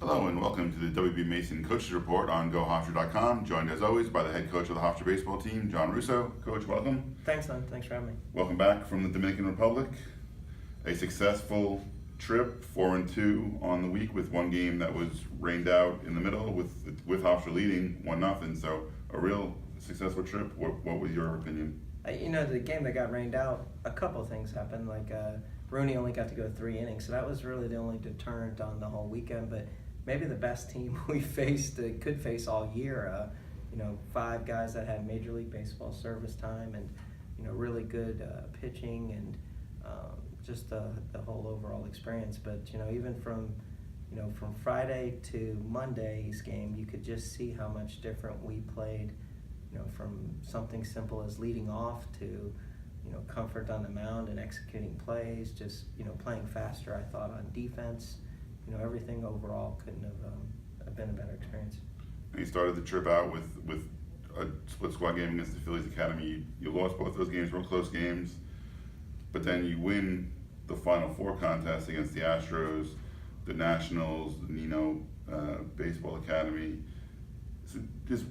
Hello and welcome to the WB Mason Coaches Report on GoHofstra.com. Joined as always by the head coach of the Hofstra baseball team, John Russo. Coach, welcome. Thanks, Len. Thanks for having me. Welcome back from the Dominican Republic. A successful trip, 4-2 on the week with one game that was rained out in the middle with Hofstra leading 1-0. So a real successful trip. What was your opinion? The game that got rained out, a couple of things happened. Rooney only got to go 3 innings, so that was really the only deterrent on the whole weekend. But maybe the best team we could face all year. 5 guys that had Major League Baseball service time and, really good pitching and just the whole overall experience. But, even from Friday to Monday's game, you could just see how much different we played, from something simple as leading off to, comfort on the mound and executing plays, just, playing faster, I thought, on defense. Everything overall couldn't have been a better experience. And you started the trip out with a split squad game against the Phillies Academy. You lost both those games, real close games, but then you win the Final Four contest against the Astros, the Nationals, the Nino Baseball Academy. So just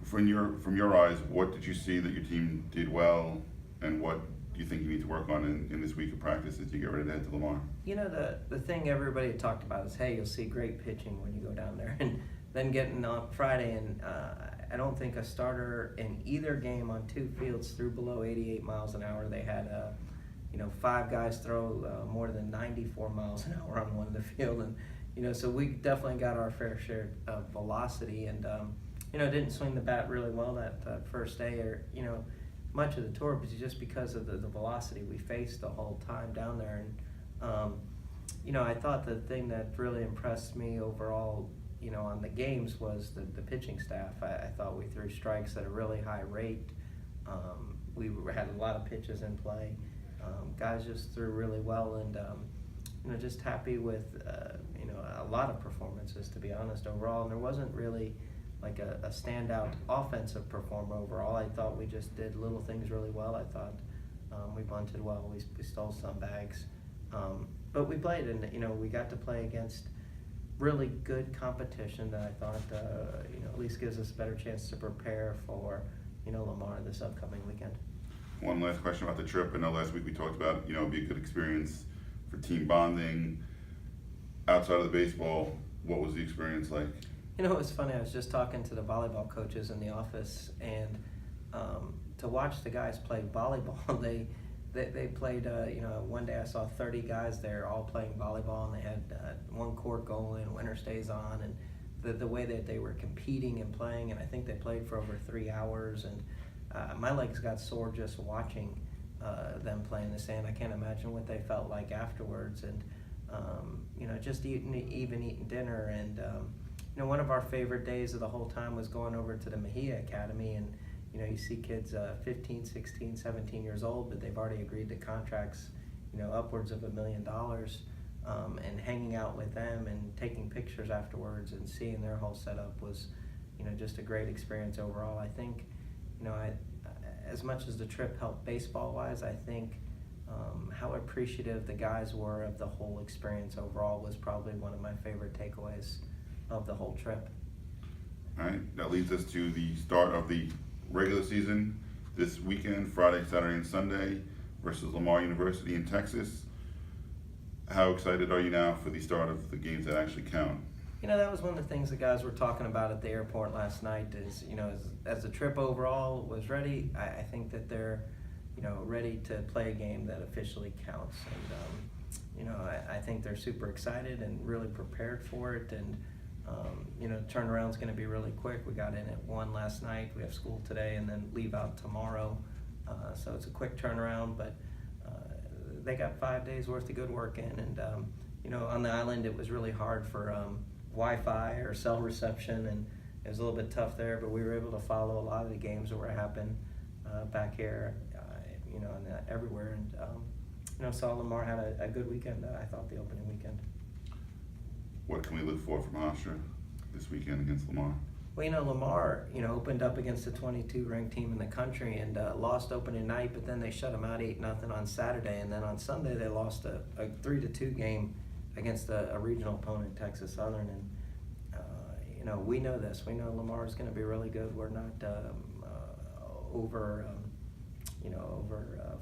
from your eyes, what did you see that your team did well, and what do you think you need to work on in this week of practice as you get ready to head to Lamar? The thing everybody talked about is, hey, you'll see great pitching when you go down there. And then getting on Friday, and I don't think a starter in either game on 2 fields threw below 88 miles an hour. They had 5 guys throw more than 94 miles an hour on one of the field. And, so we definitely got our fair share of velocity and, didn't swing the bat really well that first day or, much of the tour, but just because of the velocity we faced the whole time down there. And, I thought the thing that really impressed me overall, on the games was the pitching staff. I thought we threw strikes at a really high rate. We had a lot of pitches in play. Guys just threw really well and, just happy with, a lot of performances, to be honest, overall. And there wasn't really like a standout offensive performer overall. I thought we just did little things really well. I thought we bunted well. We stole some bags. But we played, and, we got to play against really good competition that I thought, at least gives us a better chance to prepare for, Lamar this upcoming weekend. One last question about the trip. I know last week we talked about, it'd be a good experience for team bonding. Outside of the baseball, what was the experience like? It was funny. I was just talking to the volleyball coaches in the office, and to watch the guys play volleyball, they played, one day I saw 30 guys there all playing volleyball, and they had one court going, winter stays on, and the way that they were competing and playing, and I think they played for over 3 hours, and my legs got sore just watching them play in the sand. I can't imagine what they felt like afterwards, and just eating dinner, and one of our favorite days of the whole time was going over to the Mejia Academy, and you see kids 15, 16, 17 years old, but they've already agreed to contracts, upwards of $1 million, and hanging out with them and taking pictures afterwards and seeing their whole setup was, just a great experience overall. I think, as much as the trip helped baseball-wise, I think how appreciative the guys were of the whole experience overall was probably one of my favorite takeaways of the whole trip. All right, that leads us to the start of the regular season this weekend, Friday, Saturday, and Sunday, versus Lamar University in Texas. How excited are you now for the start of the games that actually count? That was one of the things the guys were talking about at the airport last night is, as the trip overall was ready, I think that they're, ready to play a game that officially counts. And, I think they're super excited and really prepared for it. And, turnaround's going to be really quick. We got in at 1 last night. We have school today and then leave out tomorrow. So it's a quick turnaround, but they got 5 days worth of good work in. And, on the island, it was really hard for Wi-Fi or cell reception, and it was a little bit tough there, but we were able to follow a lot of the games that were happening back here, and everywhere. And, saw Lamar had a good weekend, I thought, the opening weekend. What can we look for from Hofstra this weekend against Lamar? Well, Lamar, opened up against the 22 ranked team in the country and lost opening night, but then they shut them out 8-0 on Saturday, and then on Sunday they lost a 3-2 game against a regional opponent, Texas Southern, and we know this. We know Lamar is going to be really good. We're not over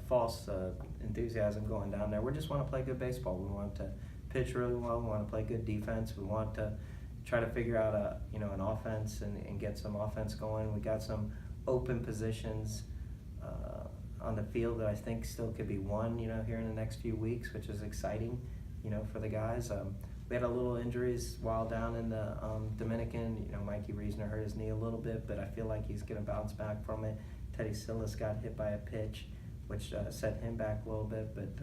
false enthusiasm going down there. We just want to play good baseball. We want to pitch really well. We want to play good defense. We want to try to figure out an offense and get some offense going. We got some open positions on the field that I think still could be won, here in the next few weeks, which is exciting, for the guys. We had a little injuries while down in the Dominican. Mikey Reisner hurt his knee a little bit, but I feel like he's going to bounce back from it. Teddy Silas got hit by a pitch, which set him back a little bit. But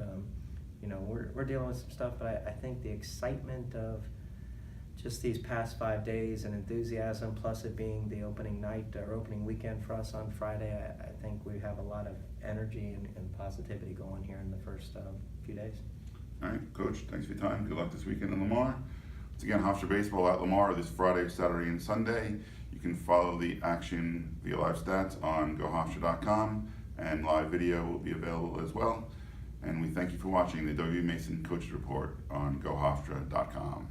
we're dealing with some stuff. But I think the excitement of just these past 5 days and enthusiasm, plus it being the opening night or opening weekend for us on Friday, I think we have a lot of energy and positivity going here in the first few days. All right, Coach, thanks for your time. Good luck this weekend in Lamar. Once again, Hofstra Baseball at Lamar this Friday, Saturday, and Sunday. You can follow the action via live stats on GoHofstra.com, and live video will be available as well. And we thank you for watching the W. Mason Coach Report on GoHofstra.com.